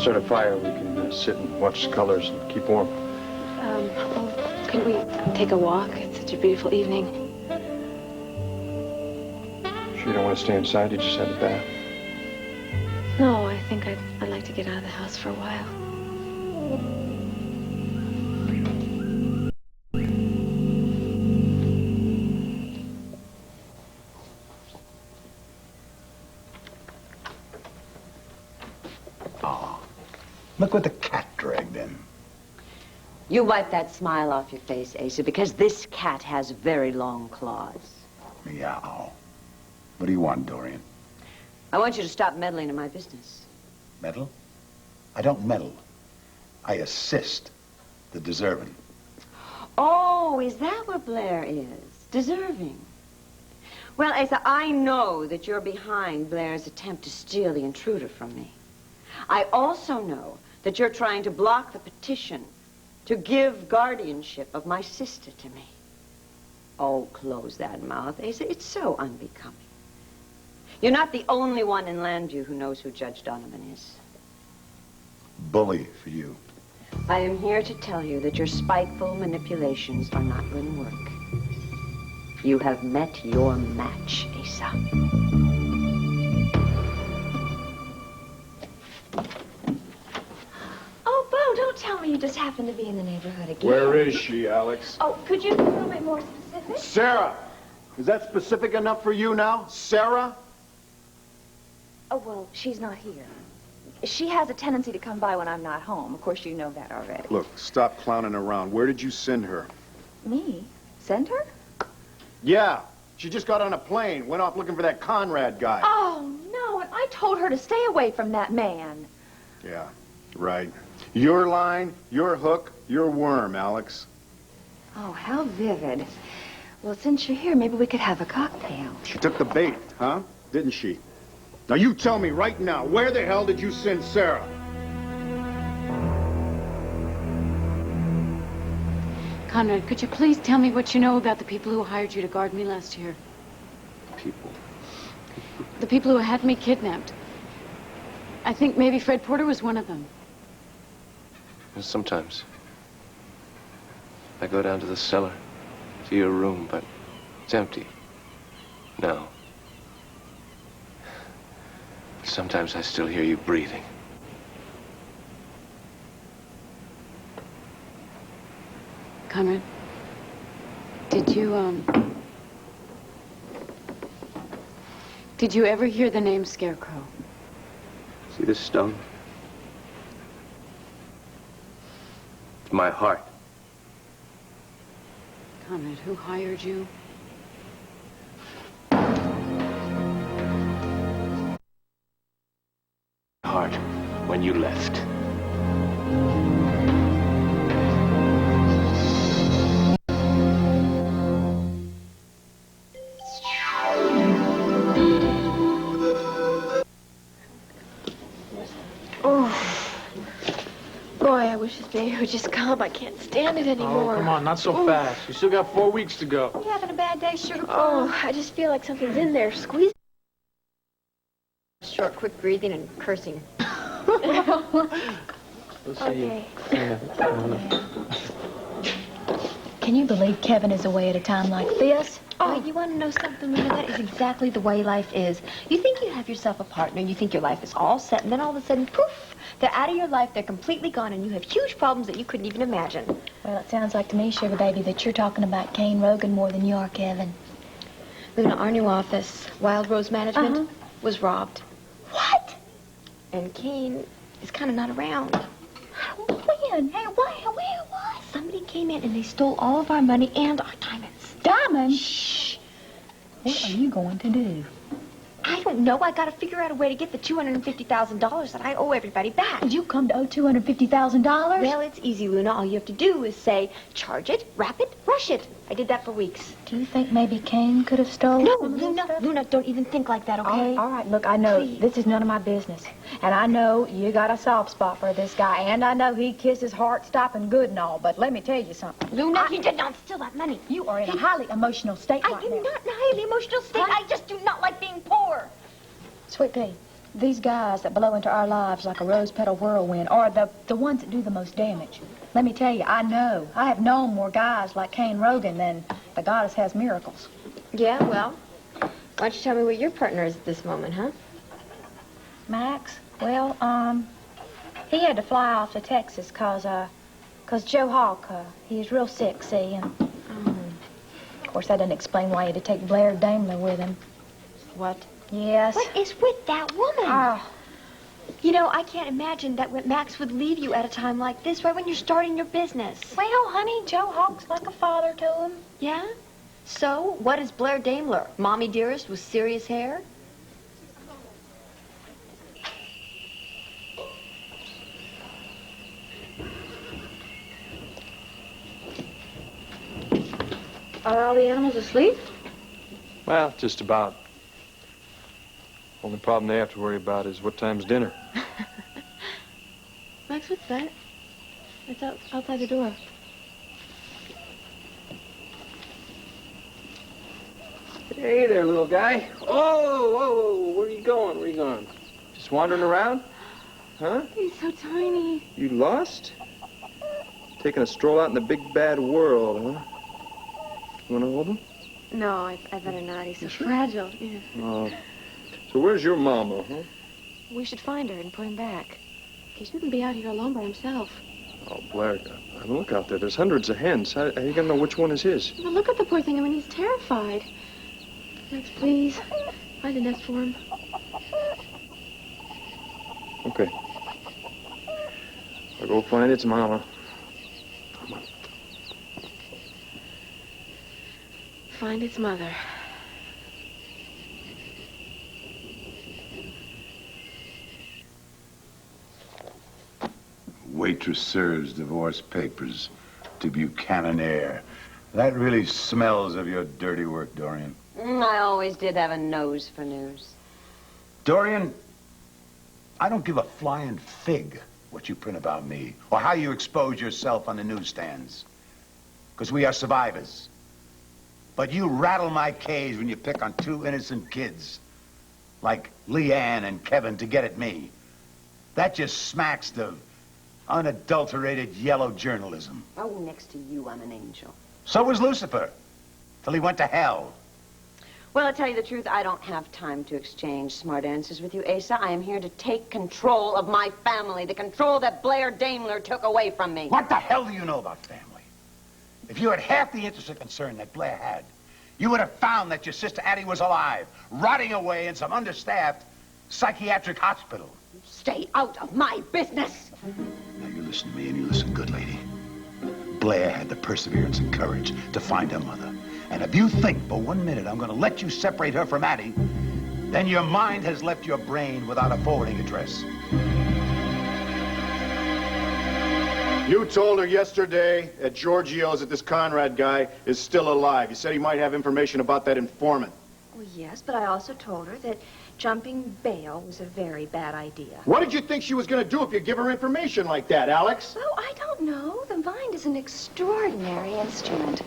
start a fire. We can sit and watch the colors and keep warm. Well, couldn't we take a walk? It's such a beautiful evening. Sure you don't want to stay inside? You just had a bath. No, I think I'd like to get out of the house for a while. Oh, look what the cat dragged in. You wipe that smile off your face, Asa, because this cat has very long claws. Meow. What do you want, Dorian? I want you to stop meddling in my business. Meddle? I don't meddle. I assist the deserving. Oh, is that what Blair is? Deserving. Well, Asa, I know that you're behind Blair's attempt to steal the intruder from me. I also know that you're trying to block the petition to give guardianship of my sister to me. Oh, close that mouth, Asa. It's so unbecoming. You're not the only one in Landview who knows who Judge Donovan is. Bully for you. I am here to tell you that your spiteful manipulations are not going to work. You have met your match, Asa. Oh, Bo, don't tell me you just happened to be in the neighborhood again. Where is she, Alex? Oh, could you be a little bit more specific? Sarah! Is that specific enough for you now? Sarah? Oh, well, she's not here. She has a tendency to come by when I'm not home. Of course, you know that already. Look, stop clowning around. Where did you send her? Me? Send her? Yeah, she just got on a plane, went off looking for that Conrad guy. Oh, no, and I told her to stay away from that man. Yeah, right. Your line, your hook, your worm, Alex. Oh, how vivid. Well, since you're here, maybe we could have a cocktail. She took the bait, huh? Didn't she? Now you tell me right now, where the hell did you send Sarah? Conrad, could you please tell me what you know about the people who hired you to guard me last year? People. The people who had me kidnapped. I think maybe Fred Porter was one of them. Sometimes. I go down to the cellar, to your room, but it's empty. No. Sometimes I still hear you breathing. Conrad, did you ever hear the name Scarecrow? See this stone? It's my heart. Conrad, who hired you? Heart when you left. Boy, I wish this baby would just come. I can't stand it anymore. Oh, come on, not so fast. You still got 4 weeks to go. You having a bad day, sugar? Oh, I just feel like something's in there. Squeeze. Short, quick breathing and cursing. Okay. Can you believe Kevin is away at a time like this? Oh, you want to know something, Luna? That is exactly the way life is. You think you have yourself a partner, you think your life is all set, and then all of a sudden, poof, they're out of your life, they're completely gone, and you have huge problems that you couldn't even imagine. Well, it sounds like to me, sugar baby, that you're talking about Kane Rogan more than you are Kevin. Luna, our new office, Wild Rose Management, was robbed. What? And Kane is kind of not around. When? Hey, where was? Somebody came in and they stole all of our money and our diamonds. Diamonds? Shh. What are you going to do? I don't know. I got to figure out a way to get the $250,000 that I owe everybody back. Did you come to owe $250,000? Well, it's easy, Luna. All you have to do is say, charge it, wrap it, rush it. I did that for weeks. Do you think maybe Kane could have stolen No, some of this stuff? Luna, don't even think like that, okay? All right, look, I know Please. this is none of my business. And I know you got a soft spot for this guy. And I know he kisses heart stopping good and all. But let me tell you something. Luna, he did not steal that money. You are in a highly emotional state I right am now. not in a highly emotional state. I just do not like being poor. Sweet pea, these guys that blow into our lives like a rose petal whirlwind are the ones that do the most damage. Let me tell you, I have known more guys like Cain Rogan than the goddess has miracles. Yeah, well, why don't you tell me where your partner is at this moment, huh? Max, well, he had to fly off to Texas 'cause Joe Hawk, he's real sick, see, and of course that doesn't explain why he had to take Blair Daimler with him. What? Yes. What is with that woman? Oh. You know, I can't imagine that Max would leave you at a time like this, right when you're starting your business. Well, honey, Joe Hawk's like a father to him. Yeah? So, what is Blair Daimler? Mommy dearest with serious hair? Are all the animals asleep? Well, just about. Only problem they have to worry about is what time's dinner. Max, what's that? It's outside the door. Hey there, little guy. Whoa, where are you going? Where are you going? Just wandering around? Huh? He's so tiny. You lost? Taking a stroll out in the big bad world, huh? You want to hold him? No, I better not. He's so fragile. Yeah. Oh. So where's your mama, huh? We should find her and put him back. He shouldn't be out here alone by himself. Oh, Blair, look out there. There's hundreds of hens. How are you going to know which one is his? But look at the poor thing. I mean, he's terrified. Max, please. Find a nest for him. Okay. I'll go find its mama. Find its mother. Waitress serves divorce papers to Buchanan Air. That really smells of your dirty work, Dorian. I always did have a nose for news. Dorian, I don't give a flying fig what you print about me or how you expose yourself on the newsstands. Because we are survivors. But you rattle my cage when you pick on two innocent kids like Leanne and Kevin to get at me. That just smacks of unadulterated yellow journalism. Oh, next to you, I'm an angel. So was Lucifer, till he went to hell. Well, to tell you the truth, I don't have time to exchange smart answers with you, Asa. I am here to take control of my family, the control that Blair Daimler took away from me. What the hell do you know about family? If you had half the interest and concern that Blair had, you would have found that your sister Addie was alive, rotting away in some understaffed psychiatric hospital. Stay out of my business. Now you listen to me and you listen good, lady. Blair had the perseverance and courage to find her mother. And if you think for 1 minute I'm going to let you separate her from Addie, then your mind has left your brain without a forwarding address. You told her yesterday at Giorgio's that this Conrad guy is still alive. You said he might have information about that informant. Well, yes, but I also told her that jumping bail was a very bad idea. What did you think she was going to do if you give her information like that, Alex? Oh, I don't know. The mind is an extraordinary instrument.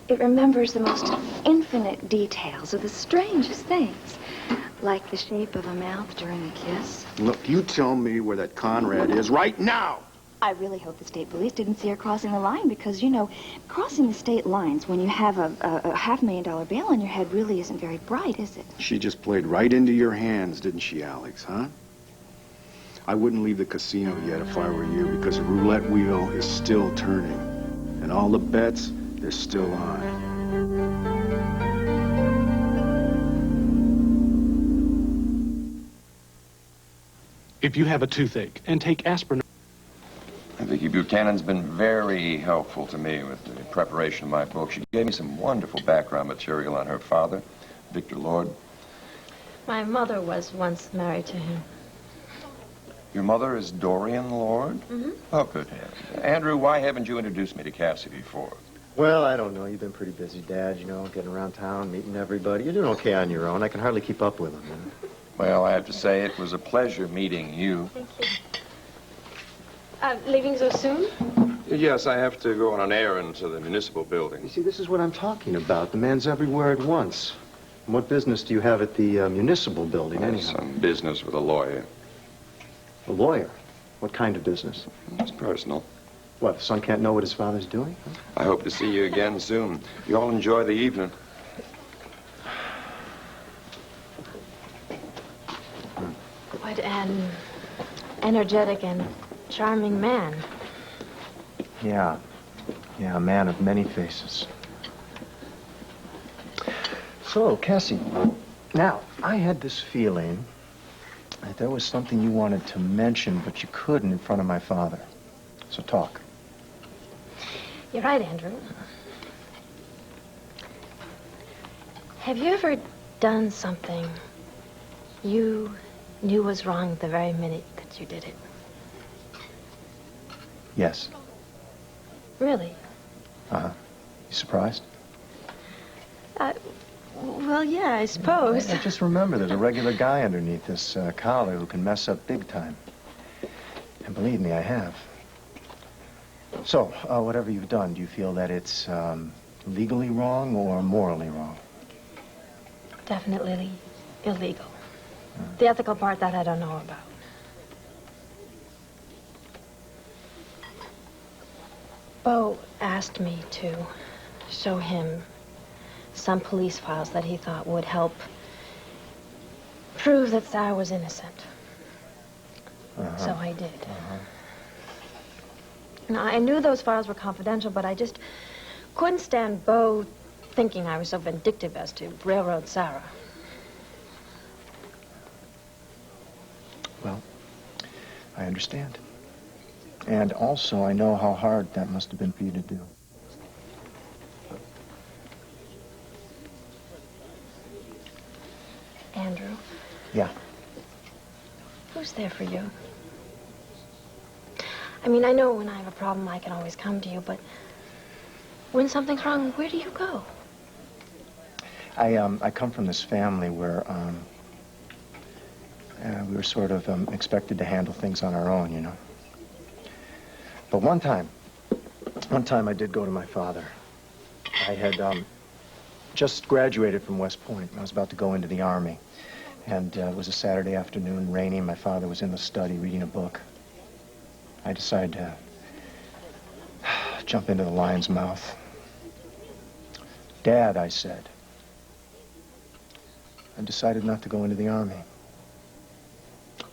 It remembers the most infinite details of the strangest things, like the shape of a mouth during a kiss. Look, you tell me where that Conrad is right now. I really hope the state police didn't see her crossing the line because, you know, crossing the state lines when you have a $500,000 bail on your head really isn't very bright, is it? She just played right into your hands, didn't she, Alex, huh? I wouldn't leave the casino yet if I were you, because the roulette wheel is still turning. And all the bets, they're still on. If you have a toothache, and take aspirin. Vicki Buchanan's been very helpful to me with the preparation of my book. She gave me some wonderful background material on her father, Victor Lord. My mother was once married to him. Your mother is Dorian Lord? Mm-hmm. Oh, good heavens. Andrew, why haven't you introduced me to Cassie before? Well, I don't know. You've been pretty busy, Dad, you know, getting around town, meeting everybody. You're doing okay on your own. I can hardly keep up with them, you know. Well, I have to say it was a pleasure meeting you. Thank you. Leaving so soon? Yes, I have to go on an errand to the municipal building. You see, this is what I'm talking about. The man's everywhere at once. What business do you have at the municipal building, anyhow? Some business with a lawyer. A lawyer? What kind of business? Just personal. What, the son can't know what his father's doing? Huh? I hope to see you again soon. You all enjoy the evening. What an energetic and charming man. Yeah. Yeah, a man of many faces. So, Cassie, now, I had this feeling that there was something you wanted to mention, but you couldn't in front of my father. So talk. You're right, Andrew. Have you ever done something you knew was wrong the very minute that you did it? Yes. Really? Uh-huh. You surprised? Well, yeah, I suppose. I just remember there's a regular guy underneath this collar who can mess up big time. And believe me, I have. So, whatever you've done, do you feel that it's legally wrong or morally wrong? Definitely illegal. The ethical part, that I don't know about. Bo asked me to show him some police files that he thought would help prove that Sarah was innocent. So I did. Now, I knew those files were confidential, but I just couldn't stand Bo thinking I was so vindictive as to railroad Sarah. Well, I understand. And also, I know how hard that must have been for you to do. Andrew? Yeah. Who's there for you? I mean, I know when I have a problem, I can always come to you, but when something's wrong, where do you go? I come from this family where we were sort of expected to handle things on our own, you know. But one time I did go to my father. I had just graduated from West Point. I was about to go into the Army. And it was a Saturday afternoon, rainy. My father was in the study reading a book. I decided to jump into the lion's mouth. Dad, I said, I decided not to go into the Army.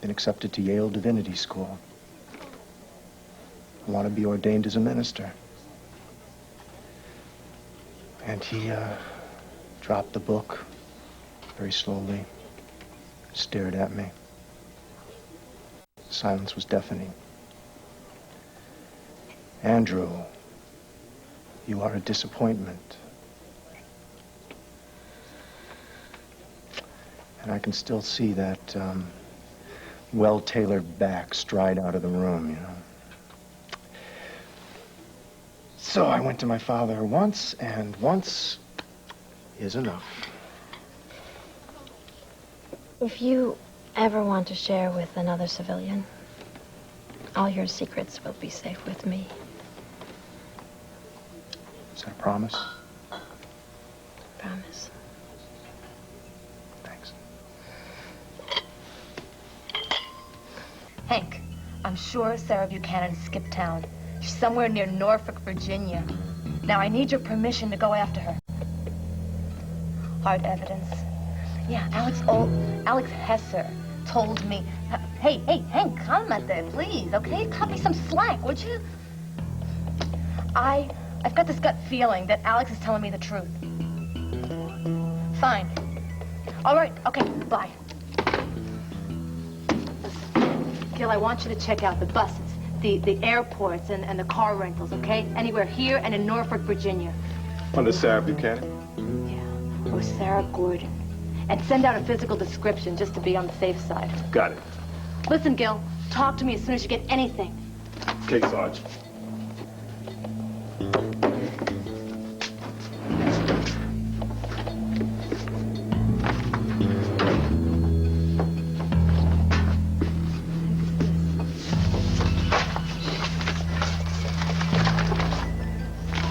Been accepted to Yale Divinity School. I want to be ordained as a minister. And he dropped the book very slowly, stared at me. Silence was deafening. Andrew, you are a disappointment. And I can still see that well-tailored back stride out of the room, you know. So I went to my father once, and once is enough. If you ever want to share with another civilian, all your secrets will be safe with me. Is that a promise? Promise. Thanks. Hank, I'm sure Sarah Buchanan skipped town. She's somewhere near Norfolk, Virginia. Now, I need your permission to go after her. Hard evidence. Yeah, Alex Hesser told me... Hey, Hank, comment there, please, okay? Cut me some slack, would you? I've got this gut feeling that Alex is telling me the truth. Fine. All right, okay, bye. Gil, I want you to check out the buses, the airports, and the car rentals, okay? Anywhere here and in Norfolk, Virginia. Under Sarah Buchanan? Yeah, or Sarah Gordon. And send out a physical description just to be on the safe side. Got it. Listen, Gil, talk to me as soon as you get anything. Okay, Sarge.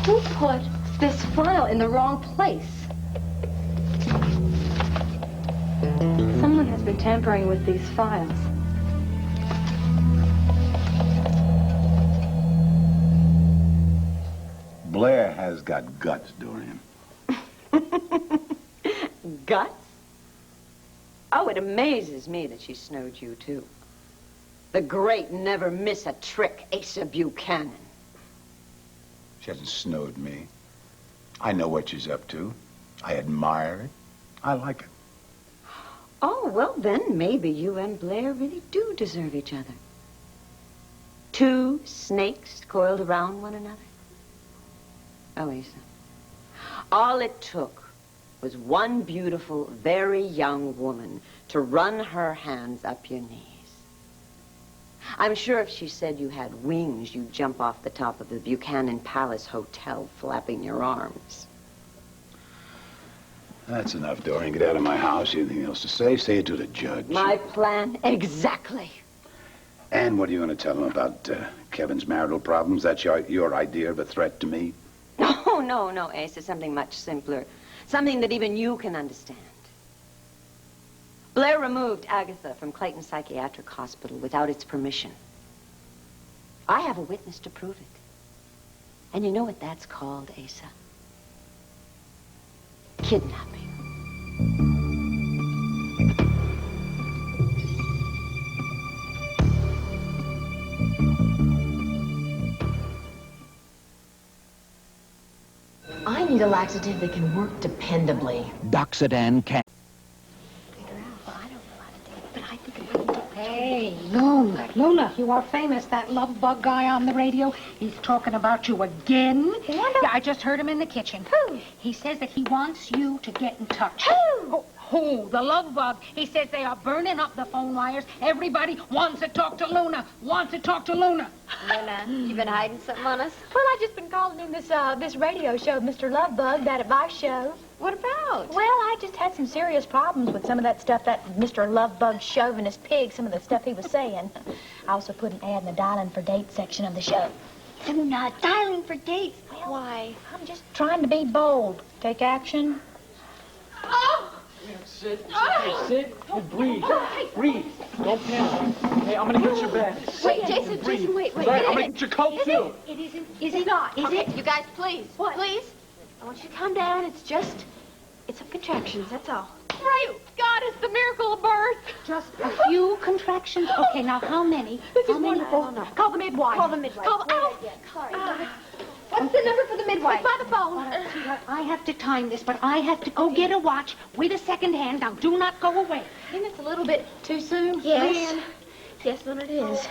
Who put this file in the wrong place? been tampering with these files. Blair has got guts, Dorian. Guts? Oh, it amazes me that she snowed you, too. The great never miss a trick, Asa Buchanan. She hasn't snowed me. I know what she's up to. I admire it. I like it. Oh, well, then maybe you and Blair really do deserve each other. Two snakes coiled around one another. Oh, Asa. All it took was one beautiful, very young woman to run her hands up your knees. I'm sure if she said you had wings, you'd jump off the top of the Buchanan Palace Hotel flapping your arms. That's enough, Dorian. Get out of my house. Anything else to say? Say it to the judge. My plan? Exactly. And what are you going to tell him about Kevin's marital problems? That's your idea of a threat to me? No, Asa. Something much simpler. Something that even you can understand. Blair removed Agatha from Clayton Psychiatric Hospital without its permission. I have a witness to prove it. And you know what that's called, Asa? Kidnapping. I need a laxative that can work dependably. Doxadan can. Hey, Luna, you are famous. That love bug guy on the radio, he's talking about you again. Yeah, I just heard him in the kitchen. Who? He says that he wants you to get in touch. Who? The love bug. He says they are burning up the phone wires. Everybody wants to talk to Luna. Luna, you been hiding something on us? Well, I've just been calling in this radio show, Mr. Lovebug, that advice show. What about? Well, I just had some serious problems with some of that stuff, that Mr. Lovebug chauvinist pig, some of the stuff he was saying. I also put an ad in the dialing for dates section of the show. Luna, dialing for dates? Why? I'm just trying to be bold. Take action. Oh! Sit. Sit. And breathe. Breathe. Don't panic. Hey, I'm gonna get your bag. Wait, Jason, wait. Right, I'm gonna get your coat, too. It isn't. Is it not? Is it? You guys, please. What? Please. I want you to calm down. It's some contractions, that's all. Right. God, it's the miracle of birth. Just a few contractions. Okay, now how many? This how is many? wonderful. Oh, no. Call the midwife. Call the midwife. Sorry. What's the number for the midwife? It's by the phone. All right, sweetheart, I have to time this, but I have to go get a watch with a second hand. Now, do not go away. Isn't this a little bit too soon? Yes. Man. Yes, Luna, it is.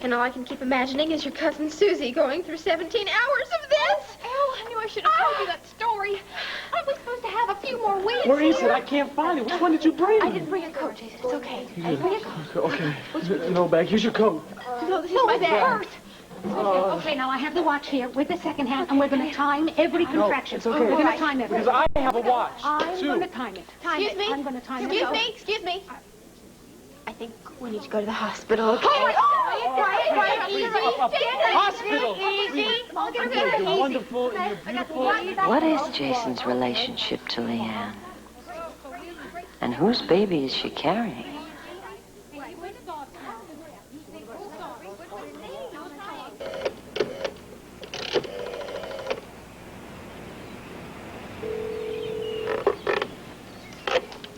And all I can keep imagining is your cousin Susie going through 17 hours of this. Oh, I knew I should have told you that story. Aren't we supposed to have a few more weeks? Where is it? I can't find it. Which one did you bring? I didn't bring a coat, Jason. It's okay. I didn't bring a coat. Okay. No bag. Here's your coat. No, this is my bag. Okay, now I have the watch here with the second hand, and we're going to time every contraction. it's okay. We're going to time it. Because I have a watch, I'm too. going to time it. Excuse me? I'm going to time it. Excuse me. I think we need to go to the hospital. Okay. Quiet, Easy. Hospital. Easy. I'll get her You're easy. wonderful. You're beautiful. What is Jason's relationship to Leanne? And whose baby is she carrying?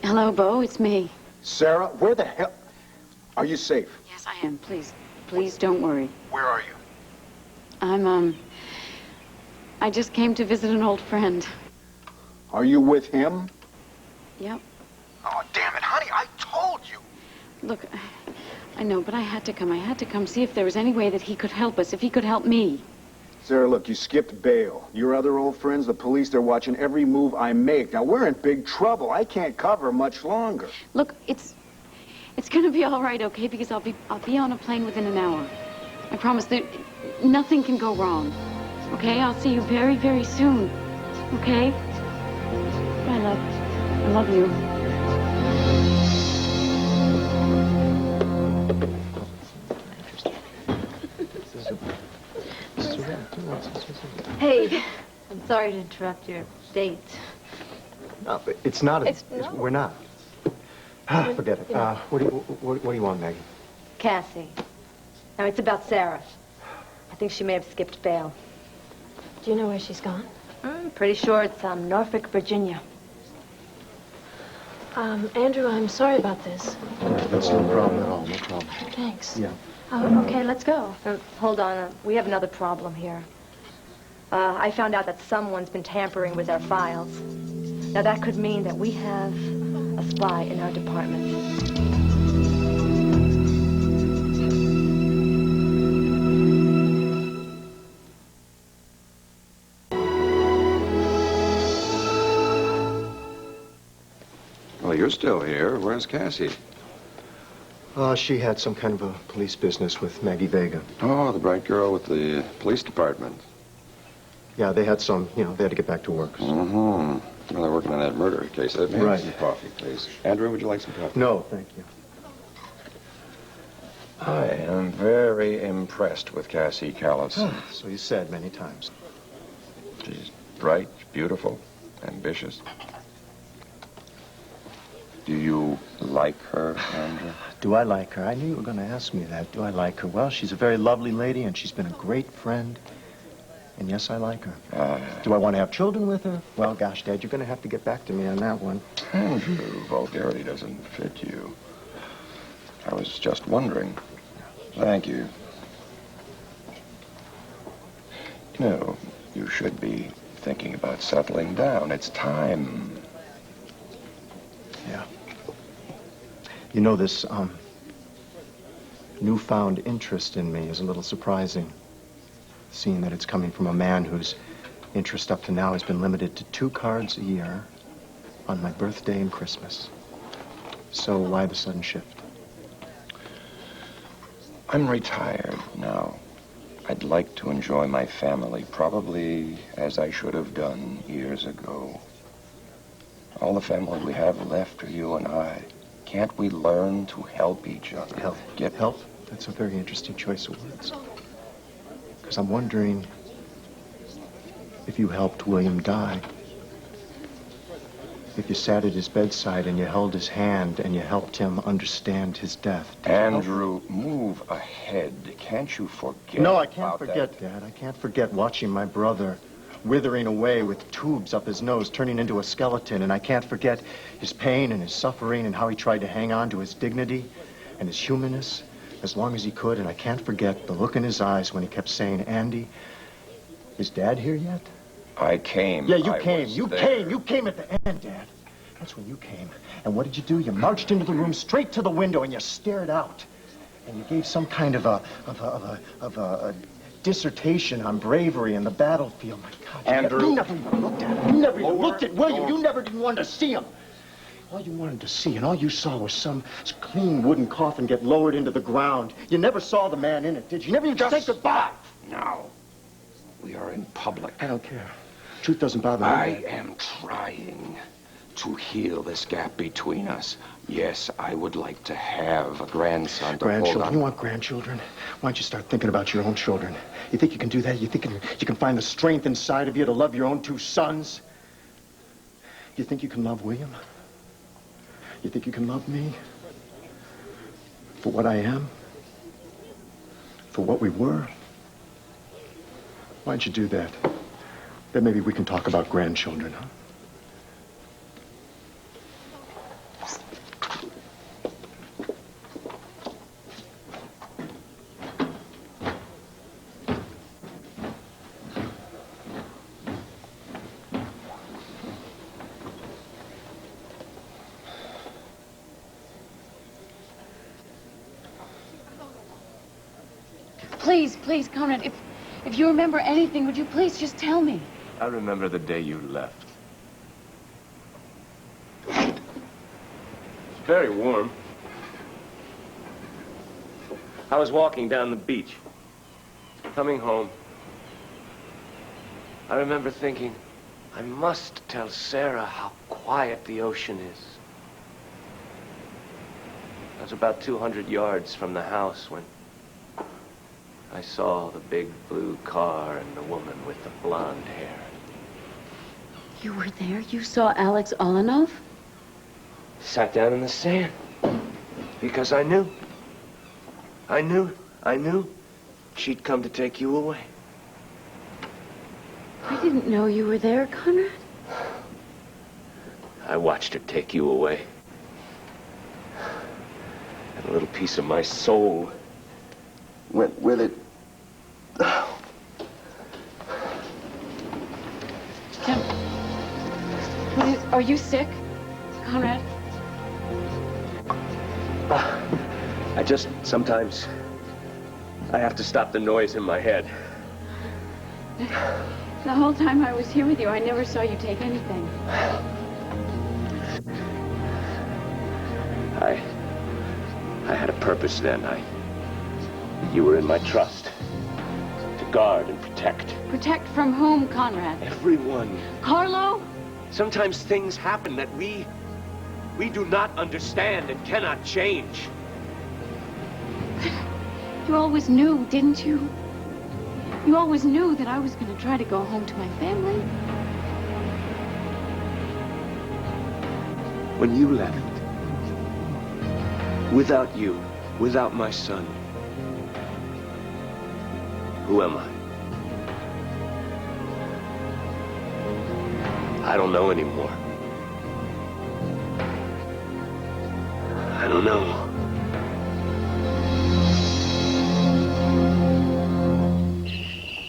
Hello, Bo. It's me. Sarah, where the hell... Are you safe? Yes, I am. Please don't worry. Where are you? I just came to visit an old friend. Are you with him? Yep. Oh, damn it, honey, I told you. Look, I know, but I had to come. I had to come see if there was any way that he could help us, if he could help me. Sarah, look, you skipped bail. Your other old friends, the police, they're watching every move I make. Now, we're in big trouble. I can't cover much longer. Look, it's gonna be all right, okay? Because I'll be on a plane within an hour. I promise that nothing can go wrong. Okay? I'll see you very, very soon. Okay? Bye, love. I love you. Hey, I'm sorry to interrupt your date. No, it's not. We're not. Forget it. What do you want, Maggie? Cassie. Now, it's about Sarah. I think she may have skipped bail. Do you know where she's gone? I'm pretty sure it's Norfolk, Virginia. Andrew, I'm sorry about this. That's no problem at all. No problem. Thanks. Yeah. Okay, let's go. Hold on. We have another problem here. I found out that someone's been tampering with our files. Now, that could mean that we have a spy in our department. Well, you're still here. Where's Cassie? She had some kind of a police business with Maggie Vega. Oh, the bright girl with the police department. Yeah, they had some, they had to get back to work. Mm-hmm. Well, they're working on that murder case. May I have some coffee, please? Andrew, would you like some coffee? No, thank you. I am very impressed with Cassie Callis. So you said many times. She's bright, beautiful, ambitious. Do you like her, Andrew? Do I like her? I knew you were going to ask me that. Do I like her? Well, she's a very lovely lady, and she's been a great friend. And yes, I like her. Do I want to have children with her? Well, gosh, Dad, you're going to have to get back to me on that one. Andrew, vulgarity doesn't fit you. I was just wondering. Thank you. No, you should be thinking about settling down. It's time. Yeah. You know, this, newfound interest in me is a little surprising, seeing that it's coming from a man whose interest up to now has been limited to 2 cards a year on my birthday and Christmas. So why the sudden shift? I'm retired now. I'd like to enjoy my family, probably as I should have done years ago. All the family we have left are you and I. Can't we learn to help each other? Help. Help? That's a very interesting choice of words. Because I'm wondering if you helped William die. If you sat at his bedside and you held his hand and you helped him understand his death. Andrew, move ahead. Can't you forget? No, I can't forget, Dad. I can't forget watching my brother withering away with tubes up his nose, turning into a skeleton. And I can't forget his pain and his suffering and how he tried to hang on to his dignity and his humanness as long as he could. And I can't forget the look in his eyes when he kept saying, Andy, is Dad here yet? I came. Yeah, you came. You came. You came at the end, Dad. That's when you came. And what did you do? You marched into the room straight to the window and you stared out. And you gave some kind of a dissertation on bravery in the battlefield. My God, Andrew. You never even looked at him. You never even looked at William. You never even wanted to see him. All you wanted to see and all you saw was some clean wooden coffin get lowered into the ground. You never saw the man in it, did you? You never even said goodbye. Now, we are in public. I don't care. Truth doesn't bother me. I am trying to heal this gap between us. Yes, I would like to have a grandson to hold on. You want grandchildren? Why don't you start thinking about your own children? You think you can do that? You think you can find the strength inside of you to love your own 2 sons? You think you can love William? You think you can love me? For what I am? For what we were? Why don't you do that? Then maybe we can talk about grandchildren, huh? Please, Conrad, if you remember anything, would you please just tell me? I remember the day you left. It's very warm. I was walking down the beach, coming home. I remember thinking, I must tell Sarah how quiet the ocean is. I was about 200 yards from the house when I saw the big blue car and the woman with the blonde hair. You were there? You saw Alex Olenov? sat down in the sand. Because I knew she'd come to take you away. I didn't know you were there, Conrad. I watched her take you away. And a little piece of my soul went with it. Jim, are you sick, Conrad? Sometimes, I have to stop the noise in my head. The whole time I was here with you, I never saw you take anything. I had a purpose then. You were in my trust. To guard and protect. Protect from whom, Conrad? Everyone. Carlo? Sometimes things happen that we do not understand and cannot change. You always knew, didn't you? You always knew that I was going to try to go home to my family. When you left, without you, without my son, who am I? I don't know anymore. I don't know.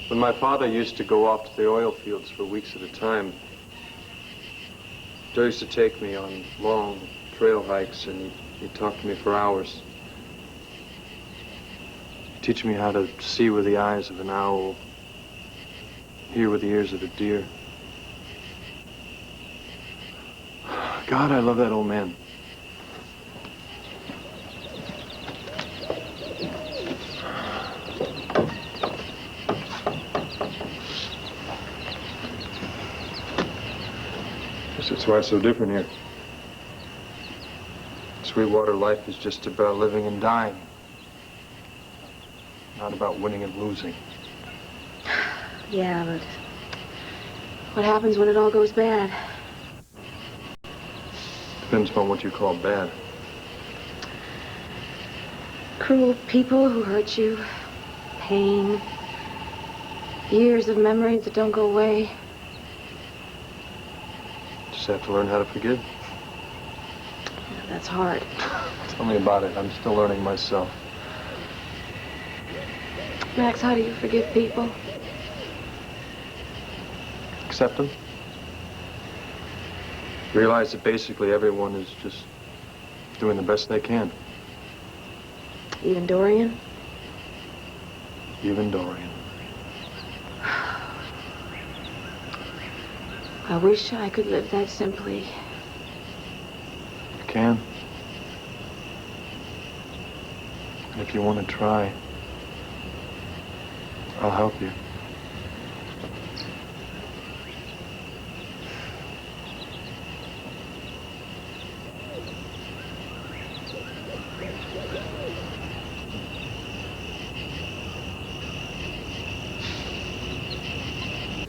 When my father used to go off to the oil fields for weeks at a time, Joe used to take me on long trail hikes, and he'd talk to me for hours. He'd teach me how to see with the eyes of an owl, hear with the ears of a deer. God, I love that old man. That's why it's so different here. Sweetwater life is just about living and dying, not about winning and losing. Yeah, but what happens when it all goes bad? Depends upon what you call bad. Cruel people who hurt you, pain, years of memories that don't go away. Just have to learn how to forgive. Yeah, that's hard. Tell me about it. I'm still learning myself. Max, how do you forgive people? Accept them. Realize that basically everyone is just doing the best they can. Even Dorian? Even Dorian. I wish I could live that simply. You can. And if you want to try, I'll help you.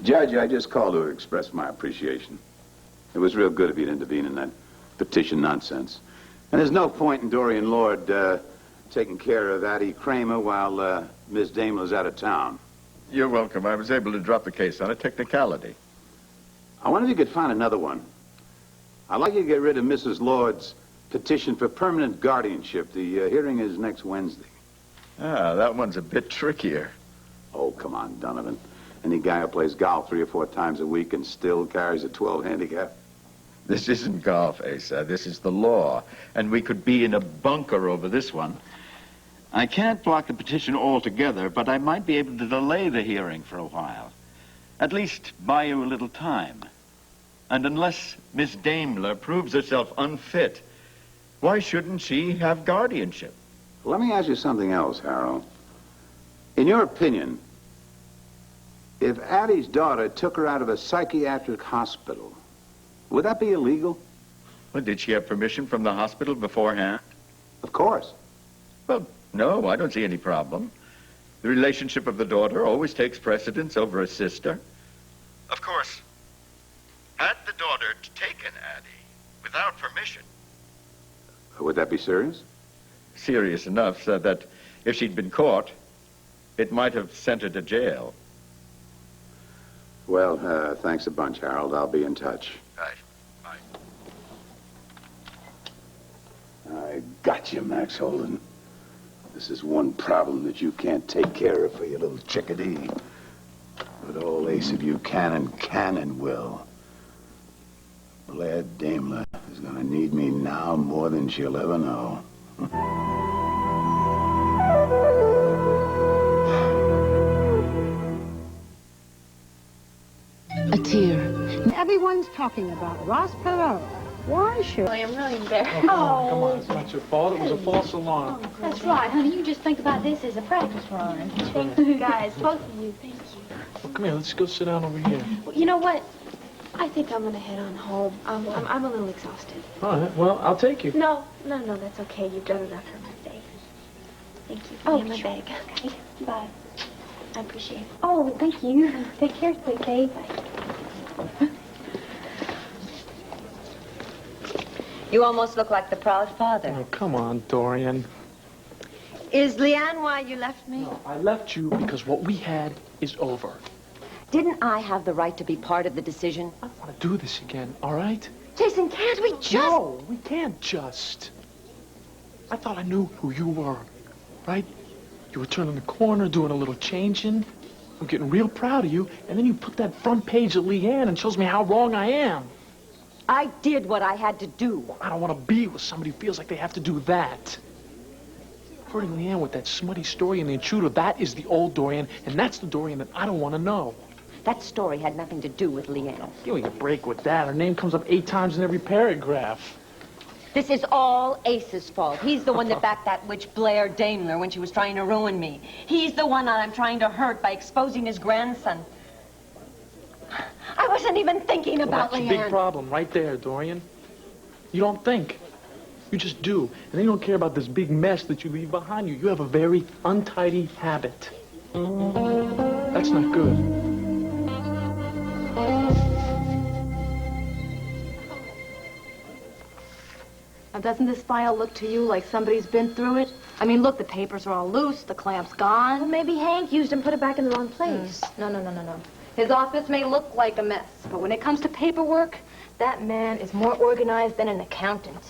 Judge, I just called to express my appreciation. It was real good of you to intervene in that petition nonsense. And there's no point in Dorian Lord taking care of Addie Kramer while Miss Daimler's out of town. You're welcome. I was able to drop the case on a technicality. I wonder if you could find another one. I'd like you to get rid of Mrs. Lord's petition for permanent guardianship. The hearing is next Wednesday. Ah, that one's a bit trickier. Oh, come on, Donovan. Any guy who plays golf 3 or 4 times a week and still carries a 12 handicap? This isn't golf, Asa. This is the law. And we could be in a bunker over this one. I can't block the petition altogether, but I might be able to delay the hearing for a while. At least buy you a little time. And unless Miss Daimler proves herself unfit, why shouldn't she have guardianship? Let me ask you something else, Harold. In your opinion, if Addie's daughter took her out of a psychiatric hospital, would that be illegal? Well, did she have permission from the hospital beforehand? Of course. Well, no, I don't see any problem. The relationship of the daughter always takes precedence over a sister. Of course, had the daughter taken Addie without permission, Would that be serious? Serious enough so that if she'd been caught, it might have sent her to jail. Well, thanks a bunch, Harold. I'll be in touch. Right. Bye. I got you, Max Holden. This is one problem that you can't take care of for your little chickadee. But old Asa Buchanan can and will. Blair Daimler is gonna need me now more than she'll ever know. A tear. Everyone's talking about Ross Perot. Why should... I'm really embarrassed. Oh, come on. It's not your fault. It was a false alarm. That's right, honey. You just think about this as a practice run. Thank you, guys. Both of you. Thank you. Well, come here. Let's go sit down over here. Well, you know what? I think I'm going to head on home. I'm a little exhausted. All right. Well, I'll take you. No, that's okay. You've done enough for my day. Thank you. Oh, my sure. bag. Okay. Bye. I appreciate it. Oh, thank you. Take care, sweet Kate. You almost look like the proud father. Oh, come on, Dorian. Is Leanne why you left me? No, I left you because what we had is over. Didn't I have the right to be part of the decision? I don't want to do this again, all right? Jason, can't we just... No, we can't just. I thought I knew who you were, right? You were turning the corner, doing a little changing. I'm getting real proud of you, and then you put that front page of Leanne and shows me how wrong I am. I did what I had to do. I don't want to be with somebody who feels like they have to do that. Hurting Leanne with that smutty story and the intruder, that is the old Dorian, and that's the Dorian that I don't want to know. That story had nothing to do with Leanne. Give me a break with that. Her name comes up 8 times in every paragraph. This is all Ace's fault. He's the one that backed that witch Blair Daimler when she was trying to ruin me. He's the one that I'm trying to hurt by exposing his grandson. I wasn't even thinking about Leanne. Leanne. That's a big problem right there, Dorian. You don't think. You just do. And then you don't care about this big mess that you leave behind you. You have a very untidy habit. That's not good. Now, doesn't this file look to you like somebody's been through it? I mean, look, the papers are all loose, the clamp's gone. Well, maybe Hank used and put it back in the wrong place. No. His office may look like a mess, but when it comes to paperwork, that man is more organized than an accountant.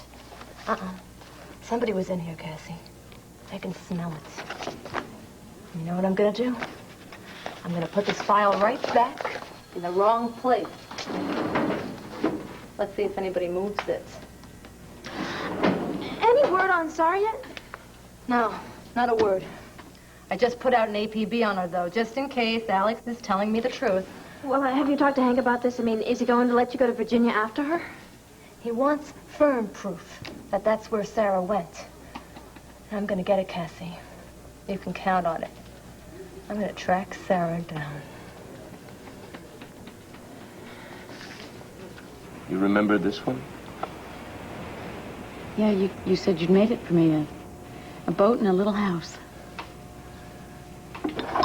Somebody was in here, Cassie. I can smell it. You know what I'm gonna do? I'm gonna put this file right back in the wrong place. Let's see if anybody moves this. Any word on Sarah yet? No, not a word. I just put out an APB on her, though, just in case Alex is telling me the truth. Well, have you talked to Hank about this? I mean, is he going to let you go to Virginia after her? He wants firm proof that that's where Sarah went. And I'm going to get it, Cassie. You can count on it. I'm going to track Sarah down. You remember this one? Yeah, you said you'd made it for me. A boat and a little house.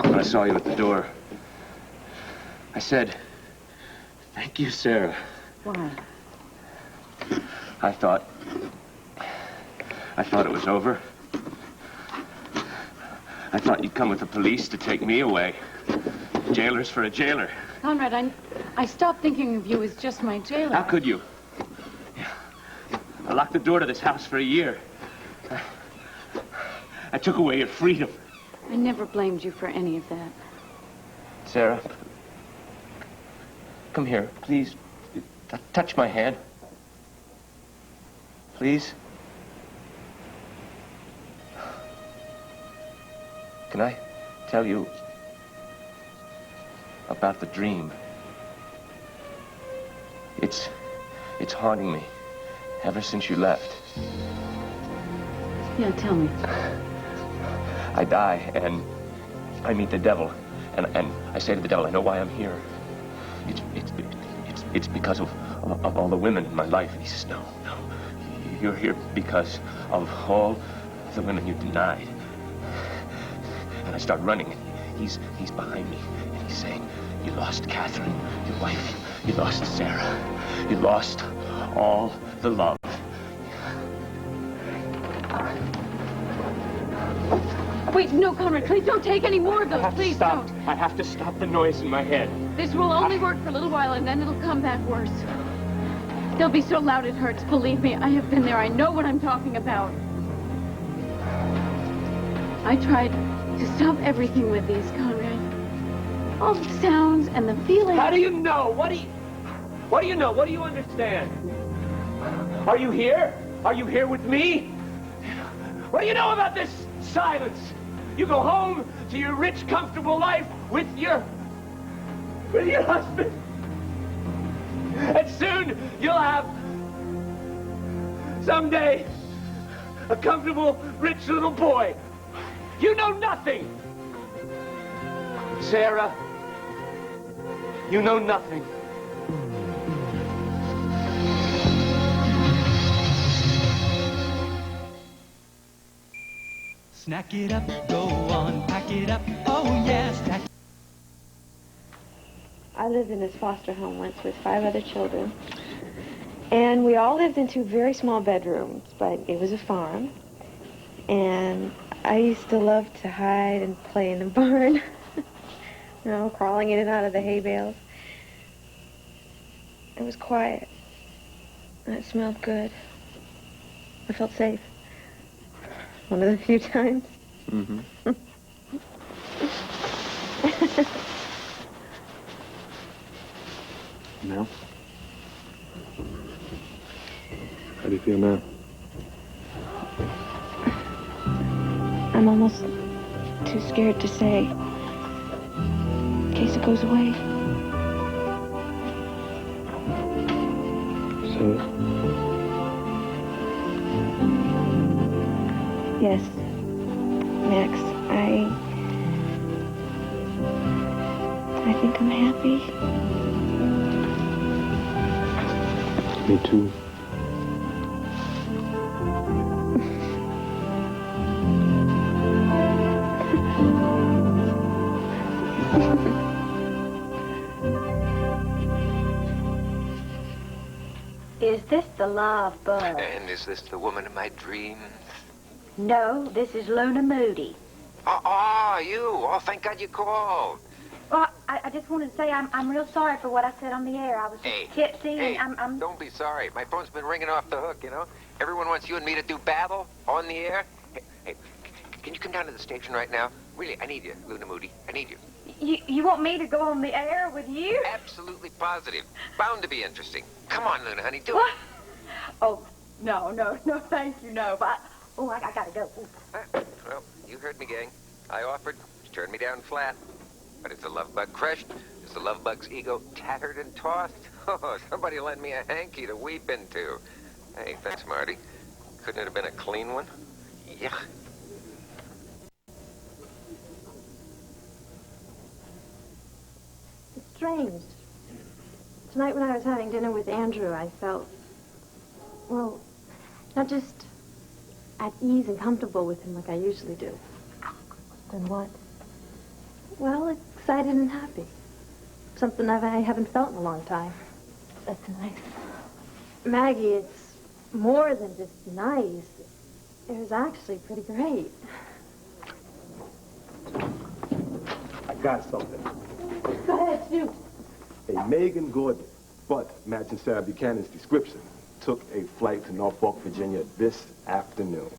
When I saw you at the door, I said, "Thank you, Sarah." Why? I thought it was over. I thought you'd come with the police to take me away. Jailers for a jailer. Conrad, I stopped thinking of you as just my jailer. How could you? I locked the door to this house for a year. I took away your freedom. I never blamed you for any of that. Sarah, come here, please. Touch my hand. Please. Can I tell you about the dream? It's haunting me ever since you left. Yeah, tell me. I die, and I meet the devil, and I say to the devil, I know why I'm here. It's because of all the women in my life. And he says, no, you're here because of all the women you denied. And I start running, and he's behind me, and he's saying, you lost Catherine, your wife, you lost Sarah, you lost all the love. Wait, no, Conrad, please don't take any more of those. Please don't. I have to stop the noise in my head. This will only work for a little while, and then it'll come back worse. They'll be so loud it hurts. Believe me, I have been there. I know what I'm talking about. I tried to stop everything with these, Conrad. All the sounds and the feeling. How do you know? What do you know? What do you understand? Are you here? Are you here with me? What do you know about this silence? You go home to your rich, comfortable life with your husband. And soon you'll have, someday, a comfortable, rich little boy. You know nothing. Sarah, you know nothing. Snack it up, go on, pack it up, oh yeah, snack. I lived in this foster home once with 5 other children. And we all lived in 2 very small bedrooms, but it was a farm. And I used to love to hide and play in the barn. You know, crawling in and out of the hay bales. It was quiet. And it smelled good. I felt safe. One of the few times. Mm-hmm. Now? How do you feel now? I'm almost too scared to say. In case it goes away. So? Yes, Max, I think I'm happy. Me too. Is this the love bug? And is this the woman of my dreams? No, this is Luna Moody. Oh, you. Oh, thank God you called. Well, I just wanted to say I'm real sorry for what I said on the air. I was tipsy, and I'm... Don't be sorry. My phone's been ringing off the hook, you know? Everyone wants you and me to do battle on the air. Hey, can you come down to the station right now? Really, I need you, Luna Moody. I need you. You want me to go on the air with you? Absolutely positive. Bound to be interesting. Come on, Luna, honey, do what? Oh, no, thank you, no. But I gotta go. Well, you heard me, gang. I offered. You turned me down flat. But is the love bug crushed? Is the love bug's ego tattered and tossed? Oh, somebody lend me a hanky to weep into. Hey, thanks, Marty. Couldn't it have been a clean one? Yeah. It's strange. Tonight when I was having dinner with Andrew, I felt, well, not just at ease and comfortable with him like I usually do. Then what? Well, excited and happy. Something I haven't felt in a long time. That's nice. Maggie, it's more than just nice. It was actually pretty great. I got something. Go ahead, shoot. A Megan Gordon, but matching Sarah Buchanan's description, took a flight to Norfolk, Virginia this afternoon.